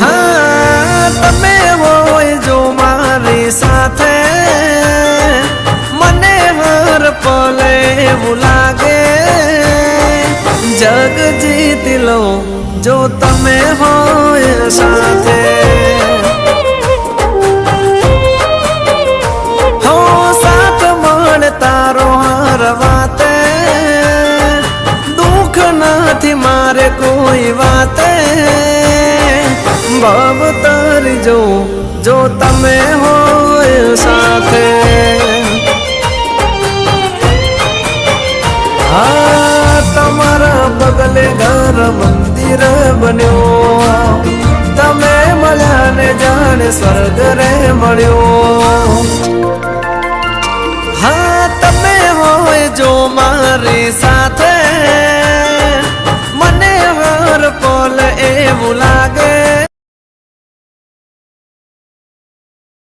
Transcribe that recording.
हाँ तमे होय जो मारी साथे मने हर पले એવું લાગે जग जीत लो जो तमे होय साथे हो साथ मळ तारो हर वाते दुख નથી मारे कोई वाते भव तारी जो तमे होय साथे हाँ तमारा बगले घर मंदिर बन्यो तमे मळ्या ने जाने स्वर्ग रे मळ्यो हाँ तमे होय जो मारी साथे मने हर पल એવું